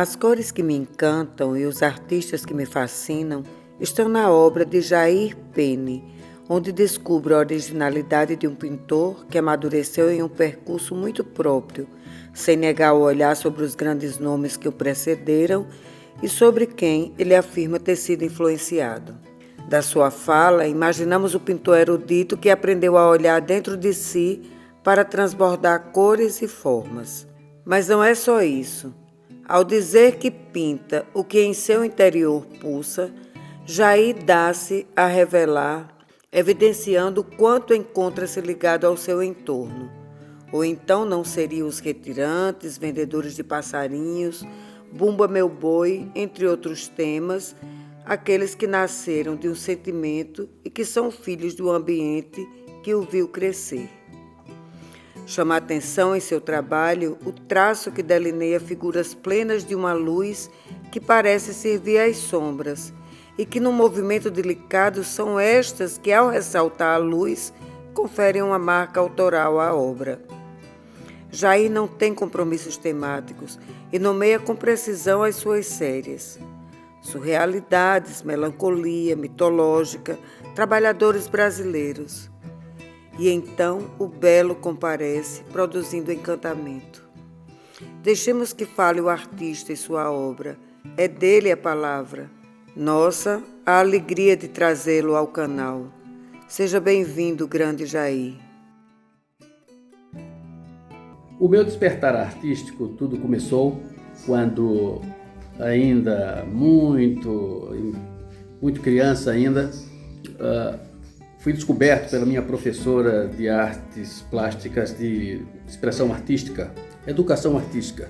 As cores que me encantam e os artistas que me fascinam estão na obra de Jair Pene, onde descubro a originalidade de um pintor que amadureceu em um percurso muito próprio, sem negar o olhar sobre os grandes nomes que o precederam e sobre quem ele afirma ter sido influenciado. Da sua fala, imaginamos o pintor erudito que aprendeu a olhar dentro de si para transbordar cores e formas. Mas não é só isso. Ao dizer que pinta o que em seu interior pulsa, Jair dá-se a revelar, evidenciando o quanto encontra-se ligado ao seu entorno. Ou então não seriam os retirantes, vendedores de passarinhos, Bumba Meu Boi, entre outros temas, aqueles que nasceram de um sentimento e que são filhos do ambiente que o viu crescer. Chama a atenção em seu trabalho o traço que delineia figuras plenas de uma luz que parece servir às sombras e que, num movimento delicado, são estas que, ao ressaltar a luz, conferem uma marca autoral à obra. Jair não tem compromissos temáticos e nomeia com precisão as suas séries. Surrealidades, melancolia, mitológica, trabalhadores brasileiros. E então o belo comparece, produzindo encantamento. Deixemos que fale o artista e sua obra. É dele a palavra. Nossa, a alegria de trazê-lo ao canal. Seja bem-vindo, grande Jair. O meu despertar artístico, tudo começou quando ainda muito criança ainda, fui descoberto pela minha professora de artes plásticas, de expressão artística, educação artística,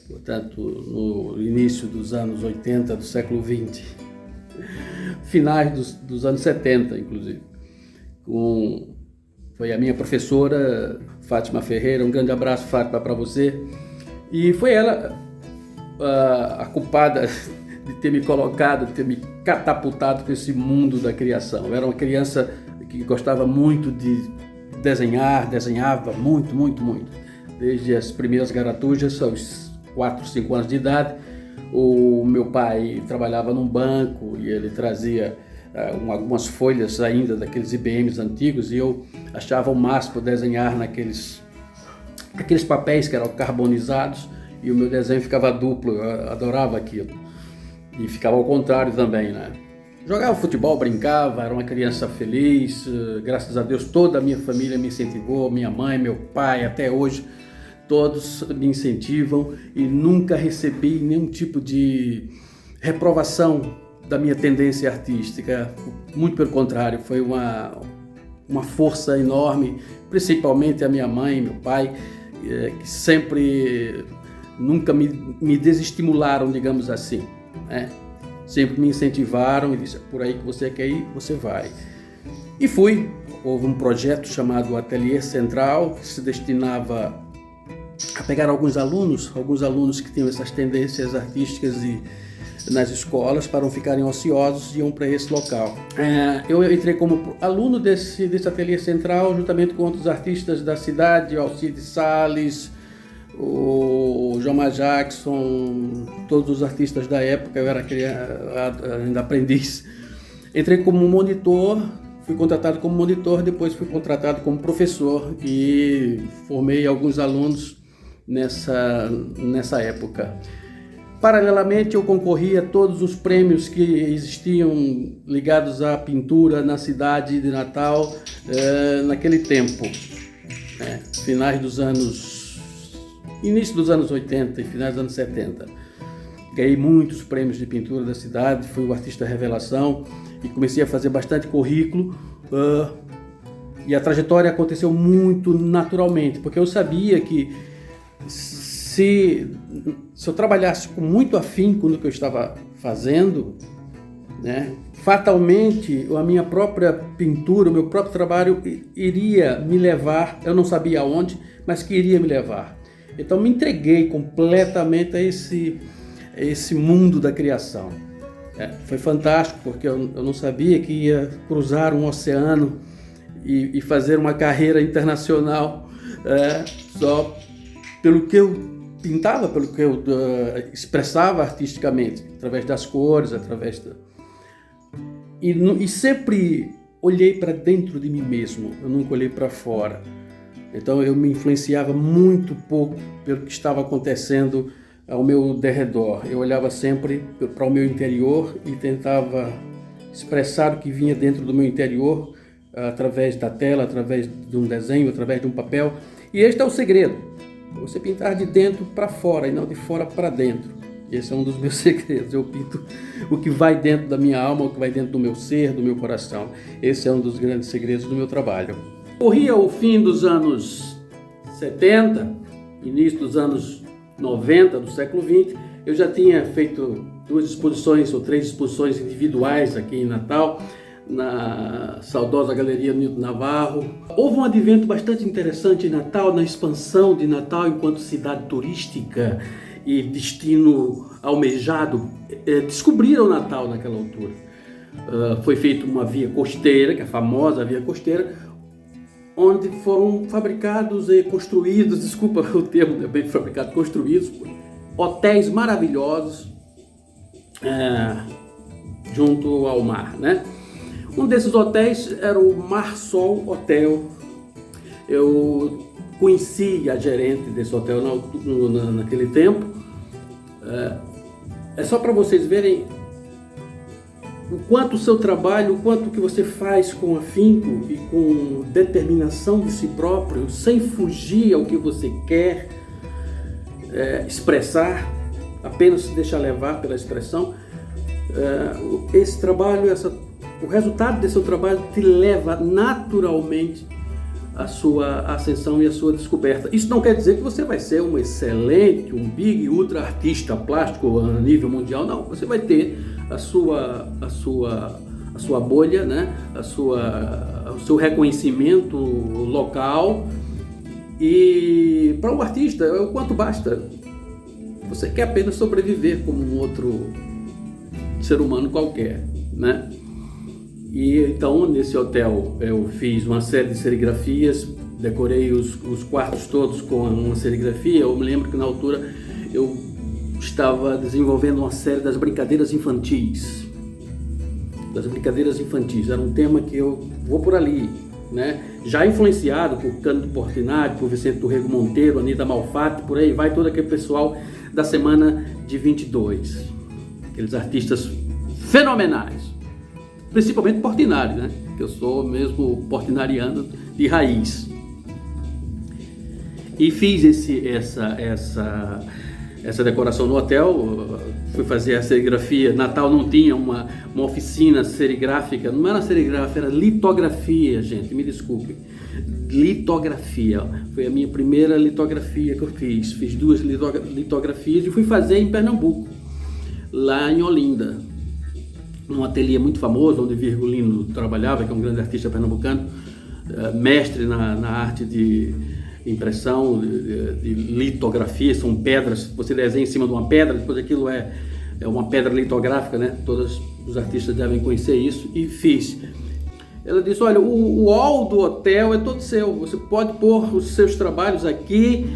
portanto, no início dos anos 80 do século XX, finais dos anos 70, inclusive. Foi a minha professora, Fátima Ferreira, um grande abraço, Fátima, para você. E foi ela a culpada de ter me colocado, de ter me catapultado para esse mundo da criação. Eu era uma criança que gostava muito de desenhar, desenhava muito. Desde as primeiras garatujas, aos 4, 5 anos de idade. O meu pai trabalhava num banco e ele trazia algumas folhas ainda daqueles IBMs antigos e eu achava o máximo desenhar naqueles papéis que eram carbonizados e o meu desenho ficava duplo, eu adorava aquilo. E ficava ao contrário também, né? Jogava futebol, brincava, era uma criança feliz, graças a Deus toda a minha família me incentivou, minha mãe, meu pai, até hoje, todos me incentivam e nunca recebi nenhum tipo de reprovação da minha tendência artística, muito pelo contrário, foi uma força enorme, principalmente a minha mãe e meu pai, que sempre nunca me desestimularam, digamos assim, né? Sempre me incentivaram e disseram, por aí que você quer ir, você vai. E fui. Houve um projeto chamado Ateliê Central, que se destinava a pegar alguns alunos que tinham essas tendências artísticas nas escolas para não ficarem ociosos e iam para esse local. Eu entrei como aluno desse Ateliê Central, juntamente com outros artistas da cidade, o Alcides Salles, o Jomar Jackson, todos os artistas da época. Eu era ainda aprendiz. Entrei como monitor, fui contratado como monitor, depois fui contratado como professor e formei alguns alunos nessa época. Paralelamente, eu concorria a todos os prêmios que existiam ligados à pintura na cidade de Natal naquele tempo, início dos anos 80 e finais dos anos 70. Ganhei muitos prêmios de pintura da cidade, fui o artista revelação e comecei a fazer bastante currículo. E a trajetória aconteceu muito naturalmente, porque eu sabia que se eu trabalhasse com muito afinco no que eu estava fazendo, né, fatalmente a minha própria pintura, o meu próprio trabalho iria me levar, eu não sabia aonde, mas que iria me levar. Então me entreguei completamente a esse mundo da criação. Foi fantástico, porque eu não sabia que ia cruzar um oceano e fazer uma carreira internacional só pelo que eu pintava pelo que eu expressava artisticamente, através das cores, através da... E sempre olhei para dentro de mim mesmo, eu nunca olhei para fora. Então eu me influenciava muito pouco pelo que estava acontecendo ao meu derredor. Eu olhava sempre para o meu interior e tentava expressar o que vinha dentro do meu interior através da tela, através de um desenho, através de um papel. E este é o segredo, você pintar de dentro para fora e não de fora para dentro. Esse é um dos meus segredos, eu pinto o que vai dentro da minha alma, o que vai dentro do meu ser, do meu coração. Esse é um dos grandes segredos do meu trabalho. Corria o fim dos anos 70, início dos anos 90 do século 20, eu já tinha feito 2 exposições ou 3 exposições individuais aqui em Natal, na saudosa Galeria Nilton Navarro. Houve um advento bastante interessante em Natal, na expansão de Natal enquanto cidade turística e destino almejado. Descobriram Natal naquela altura. Foi feita uma via costeira, que é a famosa via costeira, onde foram fabricados e construídos, desculpa o termo, é bem fabricado, construídos hotéis maravilhosos junto ao mar, né? Um desses hotéis era o Mar Sol Hotel. Eu conheci a gerente desse hotel naquele tempo. É só para vocês verem o quanto o seu trabalho, o quanto que você faz com afinco e com determinação de si próprio, sem fugir ao que você quer expressar, apenas se deixar levar pela expressão. Esse trabalho, o resultado desse seu trabalho te leva naturalmente à sua ascensão e à sua descoberta. Isso não quer dizer que você vai ser um excelente, um big ultra artista plástico a nível mundial, não. Você vai ter a sua bolha, né? O seu reconhecimento local. E para um artista é o quanto basta. Você quer apenas sobreviver como um outro ser humano qualquer, né? E então nesse hotel eu fiz uma série de serigrafias, decorei os quartos todos com uma serigrafia. Eu me lembro que na altura eu estava desenvolvendo uma série das brincadeiras infantis. Era um tema que eu vou por ali, né? Já influenciado por Cândido Portinari, por Vicente Torrego Monteiro, Anita Malfatti, por aí vai todo aquele pessoal da semana de 22. Aqueles artistas fenomenais. Principalmente Portinari, né? Que eu sou mesmo portinariano de raiz. E fiz essa decoração no hotel, fui fazer a serigrafia. Natal não tinha uma oficina serigráfica, não era serigrafia, era litografia, gente, me desculpem. Litografia, foi a minha primeira litografia que eu fiz. Fiz 2 litografias e fui fazer em Pernambuco, lá em Olinda, num ateliê muito famoso, onde Virgulino trabalhava, que é um grande artista pernambucano, mestre na arte de impressão, de litografia. São pedras, você desenha em cima de uma pedra, depois aquilo é uma pedra litográfica, né? Todos os artistas devem conhecer isso, e fiz. Ela disse, olha, o hall do hotel é todo seu, você pode pôr os seus trabalhos aqui,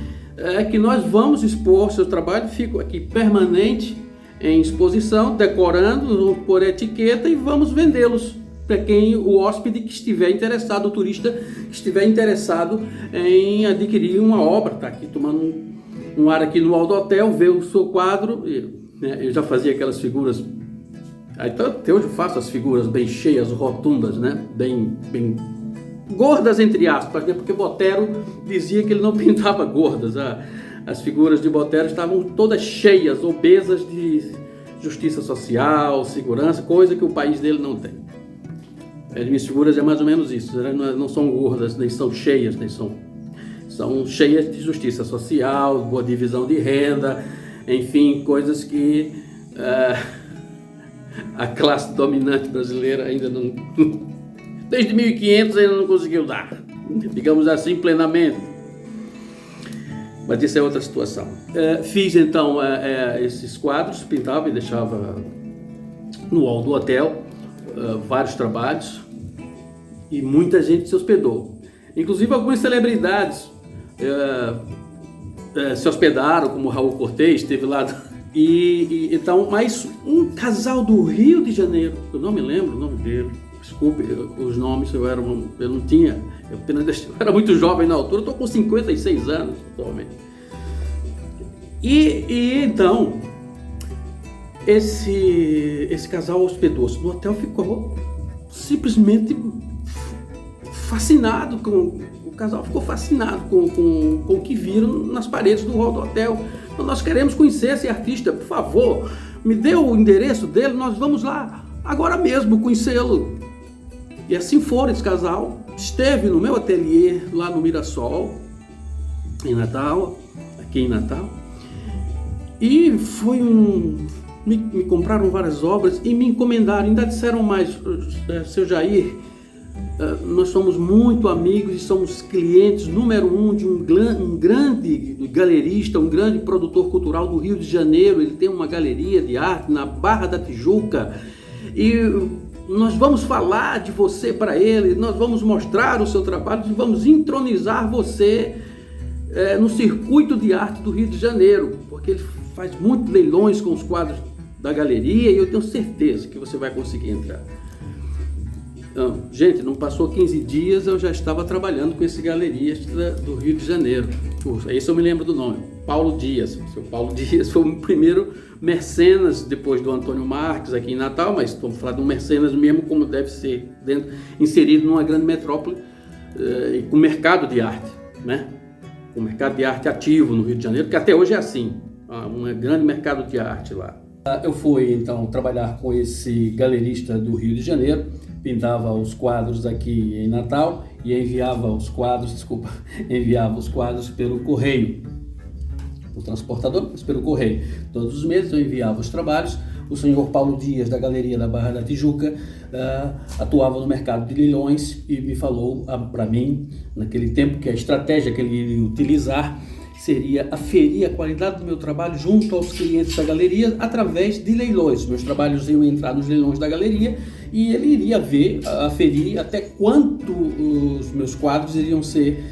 que nós vamos expor seu trabalho, fica aqui permanente, em exposição, decorando por etiqueta, e vamos vendê-los para quem o hóspede que estiver interessado, o turista que estiver interessado em adquirir uma obra. Está aqui tomando um ar aqui no hall do hotel, vê o seu quadro. Né, eu já fazia aquelas figuras, então até hoje eu faço as figuras bem cheias, rotundas, né, bem gordas entre aspas, né, porque Botero dizia que ele não pintava gordas. As figuras de Botero estavam todas cheias, obesas de justiça social, segurança, coisa que o país dele não tem. As minhas figuras é mais ou menos isso, não são gordas, nem são cheias, são cheias de justiça social, boa divisão de renda, enfim, coisas que a classe dominante brasileira ainda não, desde 1500 ainda não conseguiu dar, digamos assim, plenamente. Mas isso é outra situação. Fiz então esses quadros, pintava e deixava no hall do hotel, vários trabalhos, e muita gente se hospedou. Inclusive algumas celebridades se hospedaram, como o Raul Cortez esteve lá. Então, mas um casal do Rio de Janeiro, eu não me lembro o nome dele, desculpe os nomes, eu não tinha, eu era muito jovem na altura, estou com 56 anos atualmente. E então, esse casal hospedou-se no hotel, ficou simplesmente fascinado o casal ficou fascinado com o que viram nas paredes do hall do hotel. Então, nós queremos conhecer esse artista, por favor, me dê o endereço dele, nós vamos lá agora mesmo conhecê-lo. E assim foi, esse casal esteve no meu ateliê lá no Mirassol, aqui em Natal, e foi me compraram várias obras e me encomendaram, ainda disseram mais, seu Jair, nós somos muito amigos e somos clientes número 1 de um grande galerista, um grande produtor cultural do Rio de Janeiro. Ele tem uma galeria de arte na Barra da Tijuca e nós vamos falar de você para ele, nós vamos mostrar o seu trabalho e vamos entronizar você no circuito de arte do Rio de Janeiro, porque ele faz muitos leilões com os quadros da galeria e eu tenho certeza que você vai conseguir entrar. Então, gente, não passou 15 dias, eu já estava trabalhando com esse galerista do Rio de Janeiro. Esse eu me lembro do nome, Paulo Dias. O seu Paulo Dias foi o primeiro mecenas, depois do Antônio Marques aqui em Natal, mas estamos falando de um mecenas mesmo como deve ser, inserido numa grande metrópole e com mercado de arte, né? Com mercado de arte ativo no Rio de Janeiro, que até hoje é assim, um grande mercado de arte lá. Eu fui então trabalhar com esse galerista do Rio de Janeiro, pintava os quadros aqui em Natal e enviava os quadros pelo correio, o transportador, mas pelo correio. Todos os meses eu enviava os trabalhos. O senhor Paulo Dias, da Galeria da Barra da Tijuca, atuava no mercado de leilões e me falou para mim, naquele tempo, que a estratégia que ele iria utilizar seria aferir a qualidade do meu trabalho junto aos clientes da galeria através de leilões. Meus trabalhos iam entrar nos leilões da galeria e ele iria aferir até quanto os meus quadros iriam ser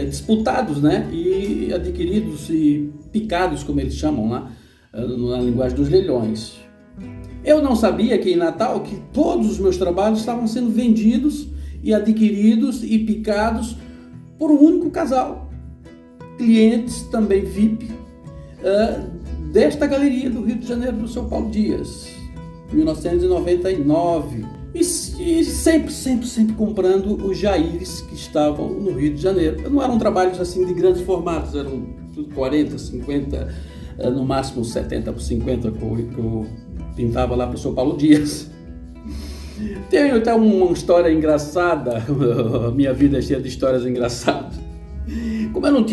disputados, né? E adquiridos e picados, como eles chamam lá, na linguagem dos leilões. Eu não sabia que em Natal que todos os meus trabalhos estavam sendo vendidos e adquiridos e picados por um único casal. Clientes também VIP desta galeria do Rio de Janeiro, do seu Paulo Dias, 1999. E sempre comprando os Jaires que estavam no Rio de Janeiro. Não eram trabalhos assim de grandes formatos, eram 40, 50, no máximo 70 por 50 que eu pintava lá para o seu Paulo Dias. Tenho até uma história engraçada, a minha vida é cheia de histórias engraçadas. Como eu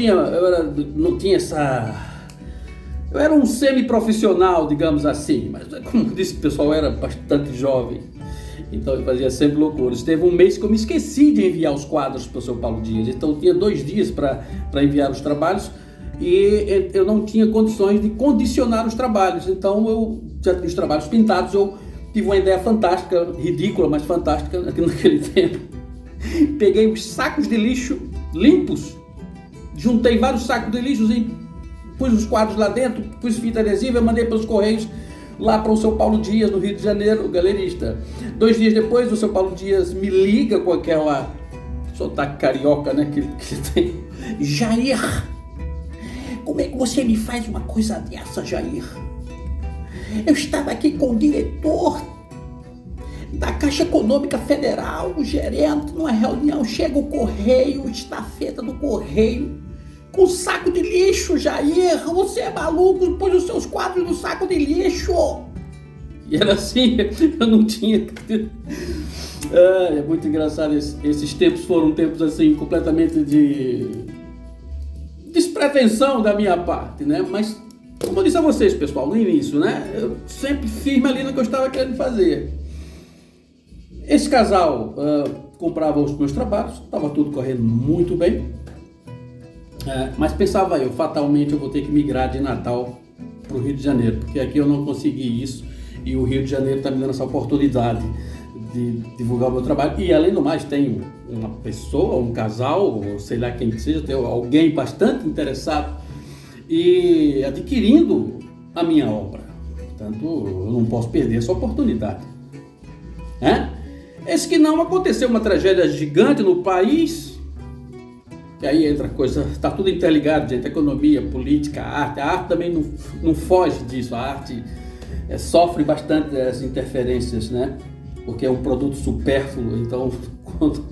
eu era um semi-profissional, digamos assim, mas como disse o pessoal, eu era bastante jovem, então eu fazia sempre loucuras. Teve um mês que eu me esqueci de enviar os quadros para o seu Paulo Dias, então eu tinha 2 dias para enviar os trabalhos e eu não tinha condições de condicionar os trabalhos, então eu já tinha os trabalhos pintados. Eu tive uma ideia fantástica, ridícula, mas fantástica naquele tempo. Peguei os sacos de lixo limpos, juntei vários sacos de lixo e pus os quadros lá dentro, pus fita adesiva e mandei pelos correios lá para o seu Paulo Dias, no Rio de Janeiro, o galerista. 2 dias depois, o seu Paulo Dias me liga com aquela sotaque carioca, né, que ele tem. Jair, como é que você me faz uma coisa dessa, Jair? Eu estava aqui com o diretor da Caixa Econômica Federal, o gerente, numa reunião, chega o correio, estafeta do correio, com saco de lixo. Jair, você é maluco, pôs os seus quadros no saco de lixo. E era assim, eu não tinha... É muito engraçado, esses tempos foram tempos assim, completamente de despretensão da minha parte, né? Mas, como eu disse a vocês, pessoal, no início, né? Eu sempre firme ali no que eu estava querendo fazer. Esse casal comprava os meus trabalhos, estava tudo correndo muito bem, mas pensava eu, fatalmente eu vou ter que migrar de Natal para o Rio de Janeiro, porque aqui eu não consegui isso e o Rio de Janeiro está me dando essa oportunidade de divulgar o meu trabalho. E além do mais, tem uma pessoa, um casal, ou sei lá quem que seja, tem alguém bastante interessado e adquirindo a minha obra. Portanto, eu não posso perder essa oportunidade. Eis que não aconteceu uma tragédia gigante no país, que aí entra a coisa, está tudo interligado, gente, economia, política, arte. A arte também não foge disso, a arte sofre bastante das interferências, né? Porque é um produto supérfluo, então quando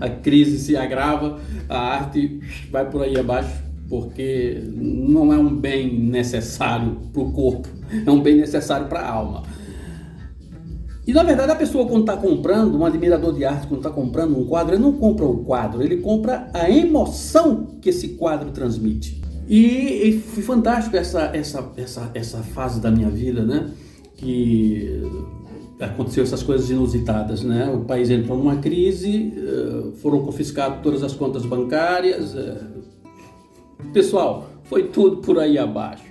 a crise se agrava, a arte vai por aí abaixo, porque não é um bem necessário para o corpo, é um bem necessário para a alma. E na verdade a pessoa, quando está comprando, um admirador de arte, quando está comprando um quadro, ele não compra o quadro, ele compra a emoção que esse quadro transmite. E foi fantástico essa fase da minha vida, né? Que aconteceu essas coisas inusitadas, né? O país entrou numa crise, foram confiscadas todas as contas bancárias. Pessoal, foi tudo por aí abaixo.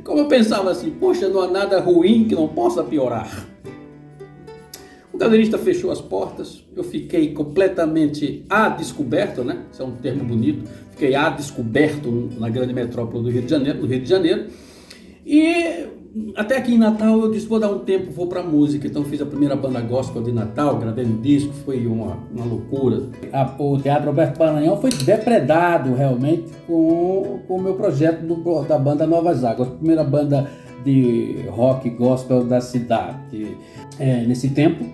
Como eu pensava assim, poxa, não há nada ruim que não possa piorar. O galerista fechou as portas, eu fiquei completamente a descoberto, né? Isso é um termo bonito. Fiquei a descoberto na grande metrópole do Rio de Janeiro. E até aqui em Natal eu disse, vou dar um tempo, vou para música. Então fiz a primeira banda gospel de Natal, gravei um disco, foi uma loucura. O Teatro Alberto Maranhão foi depredado realmente com o meu projeto da banda Novas Águas, a primeira banda de rock gospel da cidade. Nesse tempo,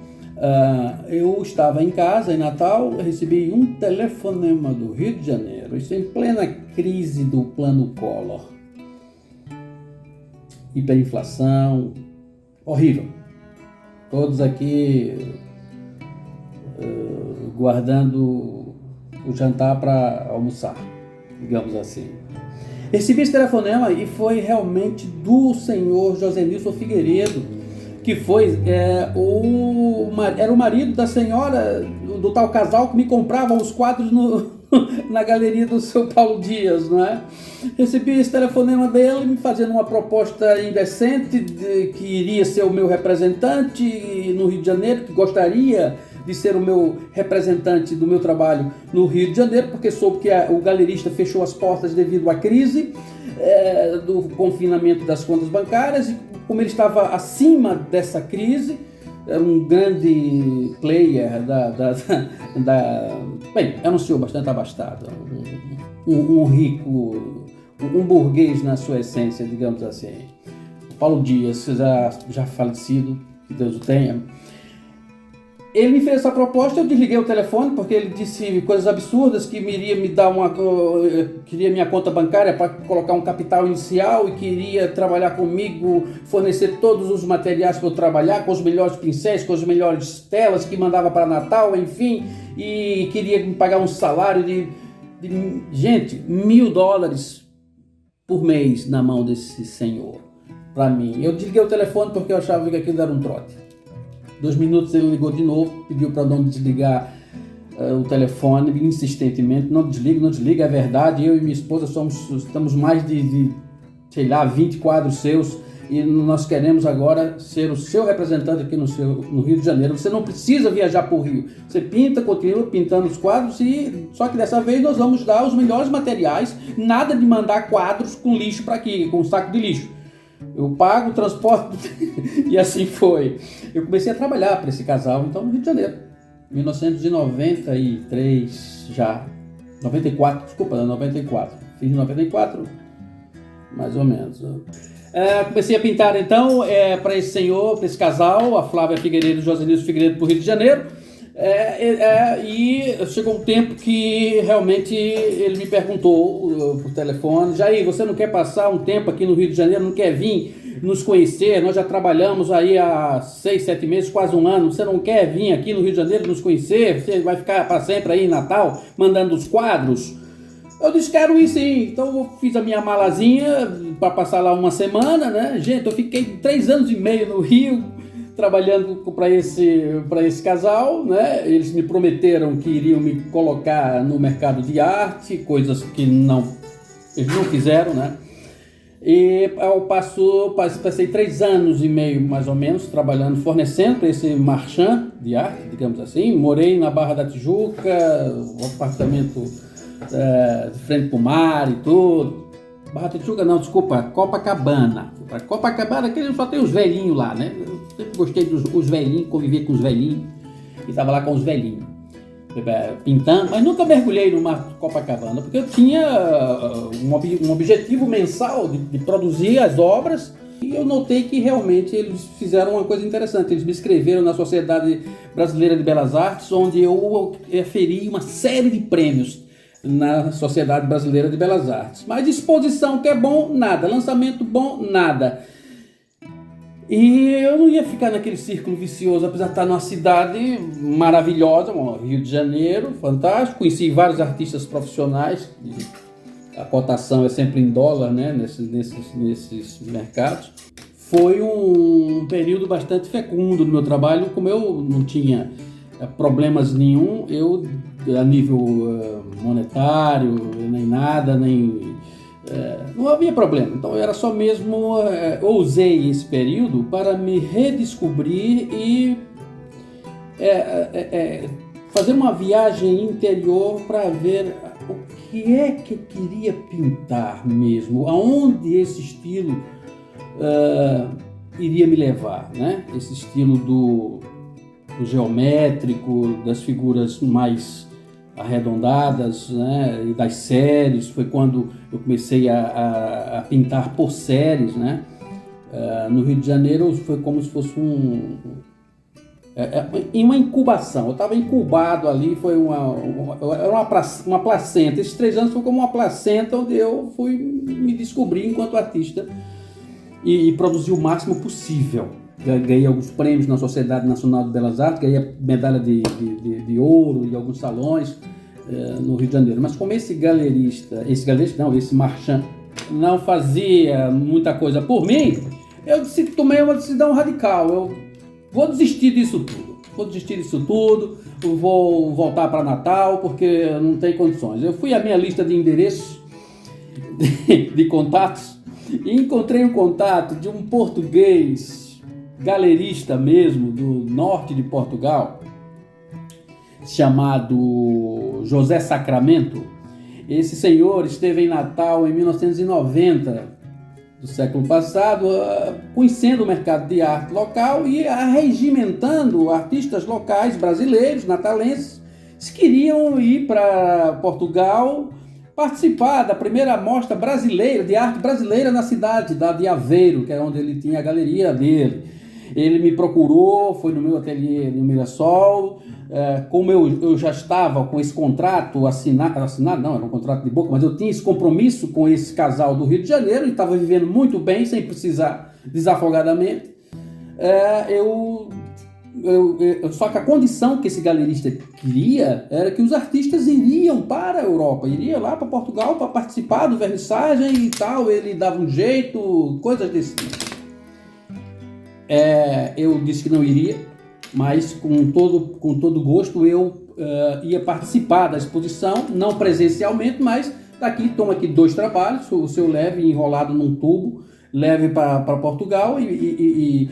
eu estava em casa em Natal, recebi um telefonema do Rio de Janeiro, isso em plena crise do Plano Collor. Hiperinflação, horrível. Todos aqui guardando o jantar para almoçar, digamos assim. Recebi esse telefonema e foi realmente do senhor Josenilson Figueiredo, que foi era o marido da senhora, do tal casal que me comprava os quadros na galeria do seu Paulo Dias, não é? Recebi esse telefonema dele me fazendo uma proposta indecente que iria ser o meu representante no Rio de Janeiro, que gostaria de ser o meu representante do meu trabalho no Rio de Janeiro, porque soube que o galerista fechou as portas devido à crise do confinamento das contas bancárias, e como ele estava acima dessa crise, era um grande player bem, era um senhor bastante abastado, um rico, um burguês na sua essência, digamos assim. Paulo Dias, já falecido, que Deus o tenha. Ele me fez essa proposta, eu desliguei o telefone, porque ele disse coisas absurdas, que queria minha conta bancária para colocar um capital inicial e queria trabalhar comigo, fornecer todos os materiais para eu trabalhar, com os melhores pincéis, com as melhores telas que mandava para Natal, enfim, e queria me pagar um salário de gente, $1.000 por mês na mão desse senhor, para mim. Eu desliguei o telefone porque eu achava que aquilo era um trote. 2 minutos ele ligou de novo, pediu para não desligar o telefone insistentemente. Não desliga, é verdade. Eu e minha esposa estamos mais de 20 quadros seus e nós queremos agora ser o seu representante aqui no Rio de Janeiro. Você não precisa viajar para o Rio. Você continua pintando os quadros, só que dessa vez nós vamos dar os melhores materiais. Nada de mandar quadros com lixo para aqui, com um saco de lixo. Eu pago o transporte e assim foi. Eu comecei a trabalhar para esse casal, então, no Rio de Janeiro. 1993 já. 94, desculpa, 94. Fiz em 94, mais ou menos. Comecei a pintar, então, para esse senhor, para esse casal, a Flávia Figueiredo e o Josenilson Figueiredo, para o Rio de Janeiro. E chegou um tempo que realmente ele me perguntou por telefone: Jair, você não quer passar um tempo aqui no Rio de Janeiro, não quer vir nos conhecer? Nós já trabalhamos aí há 6, 7 meses, quase um ano. Você não quer vir aqui no Rio de Janeiro nos conhecer? Você vai ficar para sempre aí em Natal mandando os quadros? Eu disse, quero ir sim. Então eu fiz a minha malazinha para passar lá uma semana, né? Gente, eu fiquei 3 anos e meio no Rio trabalhando para esse casal, né? Eles me prometeram que iriam me colocar no mercado de arte, coisas que eles não fizeram, né? E eu passei 3 anos e meio, mais ou menos, trabalhando, fornecendo para esse marchand de arte, digamos assim. Morei na Barra da Tijuca, um apartamento de frente para o mar e tudo. Barra da Tijuca não, desculpa, Copacabana. Para Copacabana, que só tem os velhinhos lá, né? Eu sempre gostei dos velhinhos, conviver com os velhinhos. E estava lá com os velhinhos, pintando, mas nunca mergulhei no mar Copacabana, porque eu tinha um objetivo mensal de produzir as obras. E eu notei que realmente eles fizeram uma coisa interessante. Eles me inscreveram na Sociedade Brasileira de Belas Artes, onde eu aferi uma série de prêmios na Sociedade Brasileira de Belas Artes. Mas exposição que é bom, nada. Lançamento bom, nada. E eu não ia ficar naquele círculo vicioso, apesar de estar numa cidade maravilhosa, Rio de Janeiro, fantástico. Conheci vários artistas profissionais. A cotação é sempre em dólar, né, nesses mercados. Foi um período bastante fecundo no meu trabalho. Como eu não tinha problemas nenhum, eu a nível monetário, nem nada, não havia problema. Então era só mesmo, usei esse período para me redescobrir e fazer uma viagem interior para ver o que é que eu queria pintar mesmo, aonde esse estilo iria me levar, né? Esse estilo do geométrico, das figuras mais arredondadas, né? E das séries. Foi quando eu comecei a pintar por séries, né? No Rio de Janeiro foi como se fosse em uma incubação. Eu estava incubado ali, foi uma placenta. Esses 3 anos foi como uma placenta onde eu fui me descobrir enquanto artista e produzir o máximo possível. Ganhei alguns prêmios na Sociedade Nacional de Belas Artes, ganhei medalha de ouro em alguns salões no Rio de Janeiro. Mas como esse marchand não fazia muita coisa por mim, eu tomei uma decisão radical. Eu vou desistir disso tudo, eu vou voltar para Natal porque não tem condições. Eu fui à minha lista de endereços, de contatos, e encontrei um contato de um português, galerista mesmo, do norte de Portugal, chamado José Sacramento. Esse senhor esteve em Natal em 1990, do século passado, conhecendo o mercado de arte local e arregimentando artistas locais brasileiros, natalenses, que queriam ir para Portugal participar da primeira mostra brasileira, de arte brasileira na cidade de Aveiro, que é onde ele tinha a galeria dele. Ele me procurou, foi no meu ateliê no Mirassol. Como eu já estava com esse contrato assinado, não, era um contrato de boca, mas eu tinha esse compromisso com esse casal do Rio de Janeiro e estava vivendo muito bem, sem precisar desafogadamente. Só que a condição que esse galerista queria era que os artistas iriam para a Europa, iriam lá para Portugal para participar do vernissagem e tal. Ele dava um jeito, coisas desse tipo. Eu disse que não iria, mas com todo gosto eu ia participar da exposição, não presencialmente, mas toma aqui 2 trabalhos, o seu leve enrolado num tubo, leve para Portugal e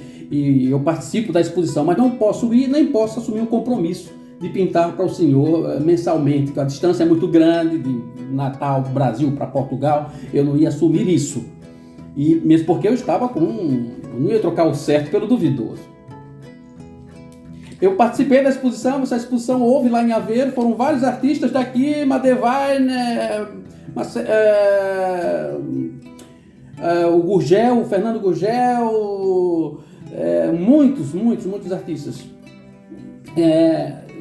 eu participo da exposição, mas não posso ir, nem posso assumir um compromisso de pintar para o senhor mensalmente, porque a distância é muito grande, de Natal, Brasil para Portugal, eu não ia assumir isso. E mesmo porque eu estava eu não ia trocar o certo pelo duvidoso. Eu participei da exposição, essa exposição houve lá em Aveiro, foram vários artistas daqui, Madevine, o Gurgel, o Fernando Gurgel, muitos artistas.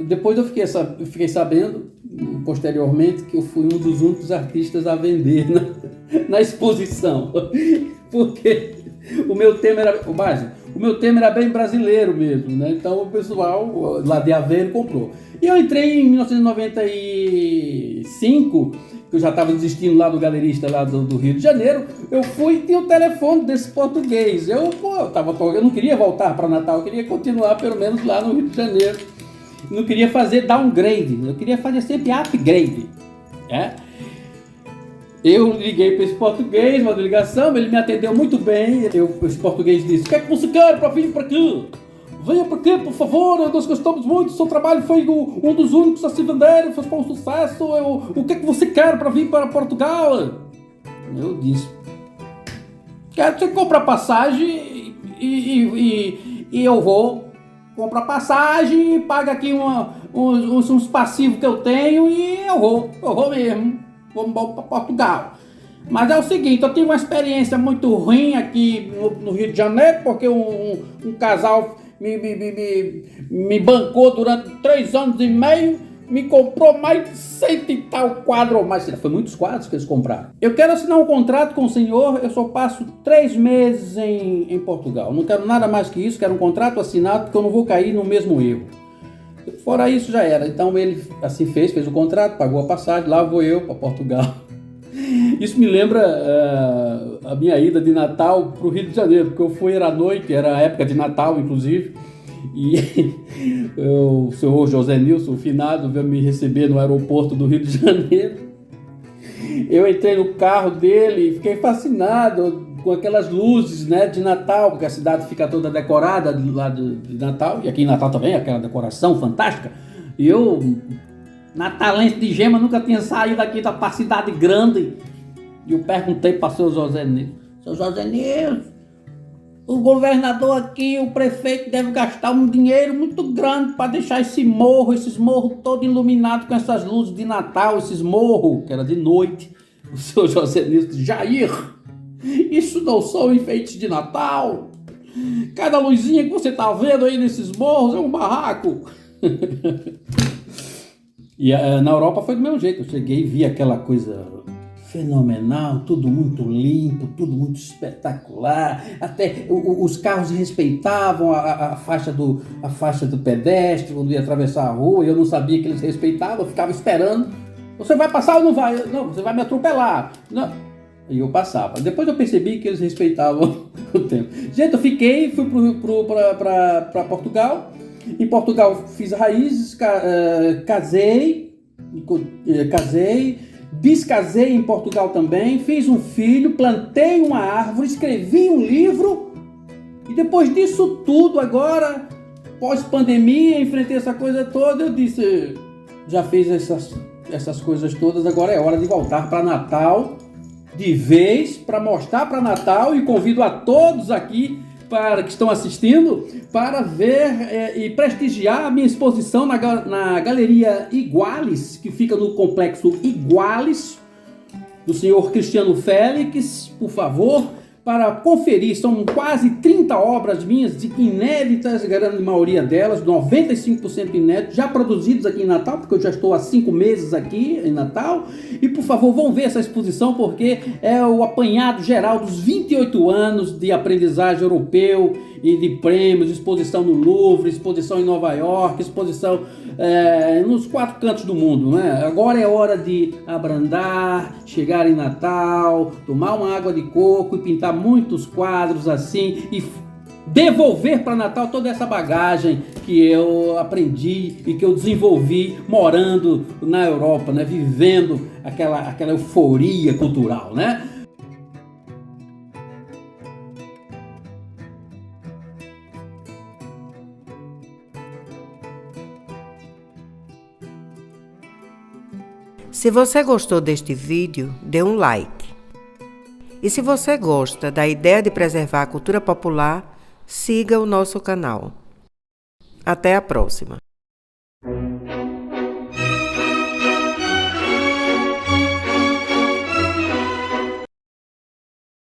Depois eu fiquei sabendo, posteriormente, que eu fui um dos únicos artistas a vender na exposição, porque o meu tema era bem brasileiro mesmo, né? Então o pessoal lá de Aveiro comprou. E eu entrei em 1995, que eu já estava desistindo lá do galerista lá do Rio de Janeiro. Eu fui e tinha o telefone desse português. Eu não queria voltar para Natal, eu queria continuar pelo menos lá no Rio de Janeiro. Não queria fazer downgrade, eu queria fazer sempre upgrade. Eu liguei para esse português, uma ligação, ele me atendeu muito bem. Esse português disse: o que é que você quer para vir para aqui? Venha para aqui, por favor, nós gostamos muito, seu trabalho foi um dos únicos a se vender, foi um sucesso. O que é que você quer para vir para Portugal? Eu disse: quero que você compre a passagem e eu vou. Compra passagem, paga aqui uns passivos que eu tenho e eu vou mesmo. Vamos para Portugal. Mas é o seguinte, eu tive uma experiência muito ruim aqui no Rio de Janeiro, porque um casal me bancou durante 3 anos e meio, me comprou mais de 100 e tal quadros, mas foi muitos quadros que eles compraram. Eu quero assinar um contrato com o senhor, eu só passo 3 meses em Portugal. Não quero nada mais que isso, quero um contrato assinado, porque eu não vou cair no mesmo erro. Fora isso já era. Então ele assim fez o contrato, pagou a passagem, lá vou eu para Portugal. Isso me lembra a minha ida de Natal para o Rio de Janeiro, porque eu fui, era noite, era a época de Natal, inclusive, e o senhor José Nilson, o finado, veio me receber no aeroporto do Rio de Janeiro. Eu entrei no carro dele e fiquei fascinado com aquelas luzes, né, de Natal, porque a cidade fica toda decorada lá de Natal, e aqui em Natal também, aquela decoração fantástica. E eu, natalense de gema, nunca tinha saído aqui da cidade grande. E eu perguntei para o seu José Nilson: seu José Nilson, o governador aqui, o prefeito deve gastar um dinheiro muito grande para deixar esses morros todos iluminados com essas luzes de Natal, esses morros, que era de noite. O seu José Nilson disse: Jair, isso não são enfeites de Natal. Cada luzinha que você está vendo aí nesses morros é um barraco. E na Europa foi do mesmo jeito. Eu cheguei e vi aquela coisa fenomenal, tudo muito limpo, tudo muito espetacular. Até os carros respeitavam a faixa do pedestre quando ia atravessar a rua. Eu não sabia que eles respeitavam, eu ficava esperando. Você vai passar ou não vai? Não, você vai me atropelar. Não. E eu passava. Depois eu percebi que eles respeitavam o tempo. Gente, eu fui para Portugal. Em Portugal fiz raízes, casei, descasei em Portugal também, fiz um filho, plantei uma árvore, escrevi um livro. E depois disso tudo, agora, pós-pandemia, enfrentei essa coisa toda, eu disse: já fiz essas coisas todas, agora é hora de voltar para Natal de vez, para mostrar para Natal, e convido a todos aqui que estão assistindo para ver e prestigiar a minha exposição na Galeria Iguales, que fica no Complexo Iguales, do senhor Cristiano Félix, por favor, para conferir. São quase 30 obras minhas inéditas, a grande maioria delas, 95% inéditas, já produzidos aqui em Natal, porque eu já estou há 5 meses aqui em Natal. E, por favor, vão ver essa exposição, porque é o apanhado geral dos 28 anos de aprendizagem europeu e de prêmios, exposição no Louvre, exposição em Nova York, exposição nos 4 cantos do mundo, né? Agora é hora de abrandar, chegar em Natal, tomar uma água de coco e pintar muitos quadros assim e devolver para Natal toda essa bagagem que eu aprendi e que eu desenvolvi morando na Europa, né? Vivendo aquela euforia cultural, né? Se você gostou deste vídeo, dê um like. E se você gosta da ideia de preservar a cultura popular, siga o nosso canal. Até a próxima!